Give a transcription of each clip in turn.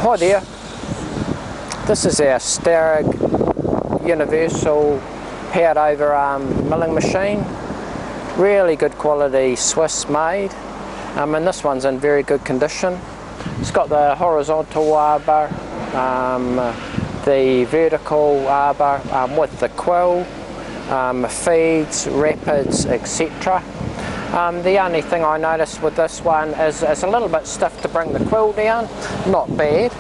Hi there, this is our Starrag universal powered overarm milling machine. Really good quality Swiss made, and this one's in very good condition. It's got the horizontal arbor, the vertical arbor with the quill, feeds, rapids, etc. The only thing I noticed with this one is it's a little bit stiff to bring the quill down, not bad.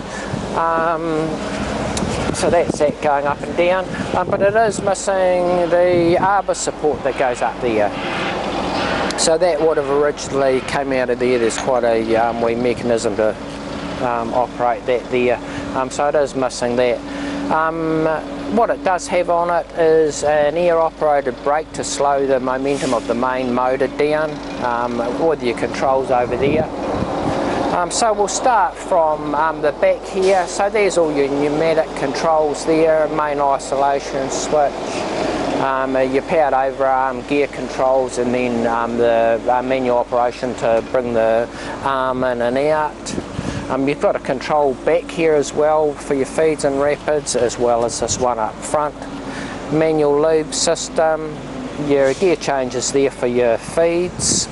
So that's that going up and down, but it is missing the arbor support that goes up there. So that would have originally came out of there. There's quite a wee mechanism to operate that there, so it is missing that. What it does have on it is an air operated brake to slow the momentum of the main motor down, with your controls over there. So we'll start from the back here. So there's all your pneumatic controls there, main isolation switch, your powered overarm gear controls, and then the manual operation to bring the arm in and out. You've got a control back here as well for your feeds and rapids, as well as this one up front. Manual lube system, your gear changes there for your feeds.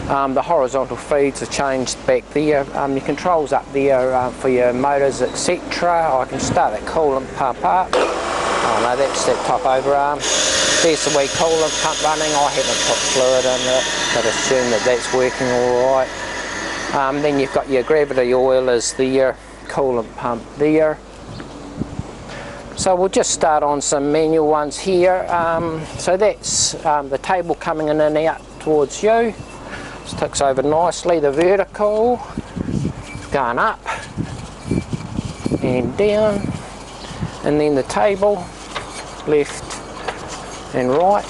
The horizontal feeds are changed back there. Your controls up there for your motors, etc. I can start that coolant pump up. Oh no, that's that top overarm. There's the wee coolant pump running. I haven't put fluid in it, but assume that that's working all right. Then you've got your gravity oilers there, coolant pump there. So we'll just start on some manual ones here. So that's the table coming in and out towards you. Sticks over nicely. The vertical going up and down, and then the table left and right.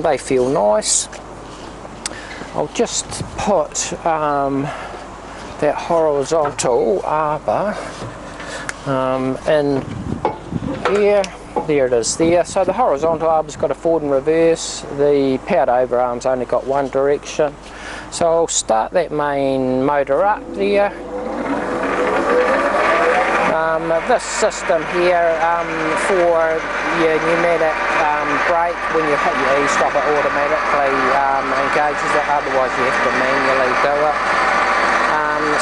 They feel nice. I'll just put that horizontal arbor in here. There it is there. So the horizontal arbor's got a forward and reverse. The powered overarm's only got one direction. So I'll start that main motor up there. This system here for your pneumatic brake, when you hit your e-stop it automatically engages it, otherwise you have to manually do it.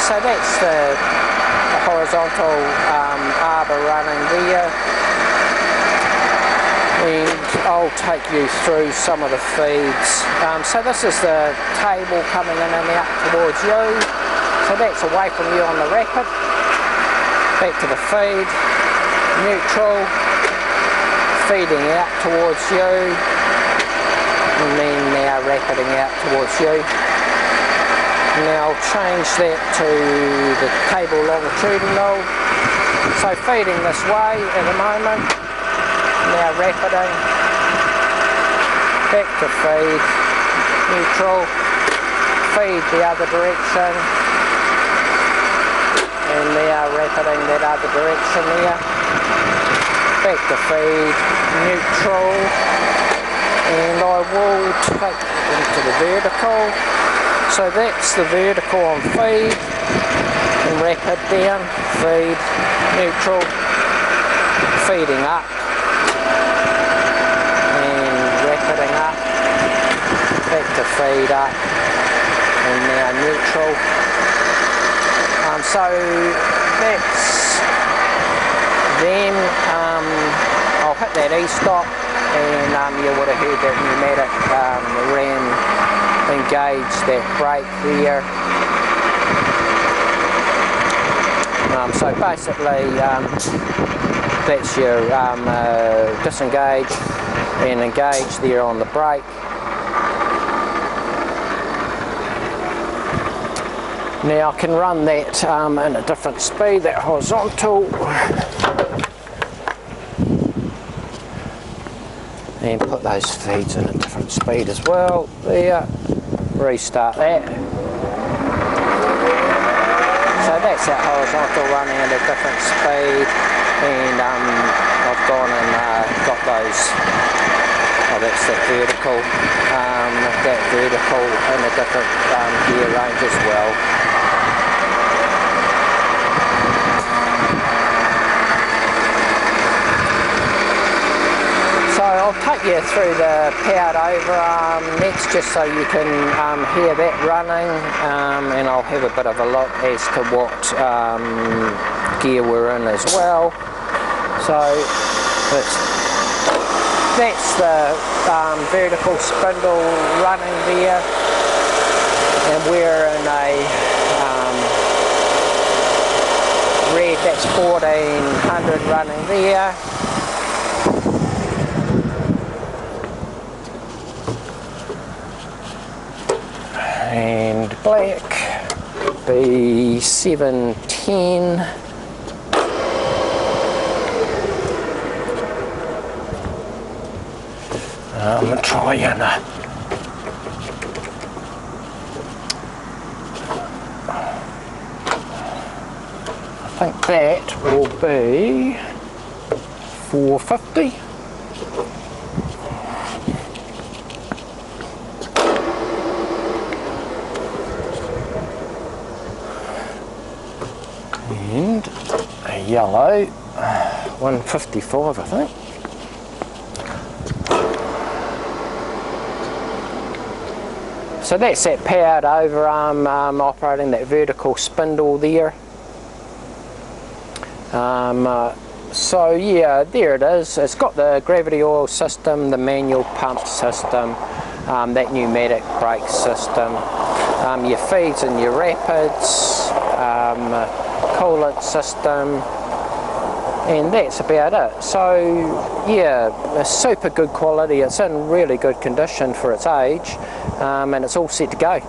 So that's the horizontal arbor running there, and I'll take you through some of the feeds. So this is the table coming in and out towards you, so that's away from you on the rapid. Back to the feed, neutral, feeding out towards you, and then now rapiding out towards you. Now I'll change that to the table longitudinal. So feeding this way at the moment, now rapiding, back to feed, neutral, feed the other direction, and now rapiding that other direction there. Back to feed, neutral, and I will take it into the vertical. So that's the vertical on feed, and rapid down, feed, neutral, feeding up, and rapiding up, back to feed up, and now neutral. So that's them. I'll hit that e-stop, and you would have heard that pneumatic ram engage that brake there. So basically that's your disengage and engage there on the brake. Now I can run that in a different speed, that horizontal, and put those feeds in a different speed as well. There, restart that. So that's that horizontal running at a different speed, and I've gone and got those. Oh, that's that vertical in a different gear range as well. you through the powered overarm next, just so you can hear that running, and I'll have a bit of a look as to what gear we're in as well. So that's the vertical spindle running there, and we're in a red, that's 1400 running there. And black be 710. I'm going to try and I think that will be 450. And a yellow 155, I think. So that's that powered overarm operating that vertical spindle there. So yeah, there it is. It's got the gravity oil system, the manual pump system, that pneumatic brake system, your feeds and your rapids, coolant system, and that's about it. So yeah, it's super good quality. It's in really good condition for its age, and it's all set to go.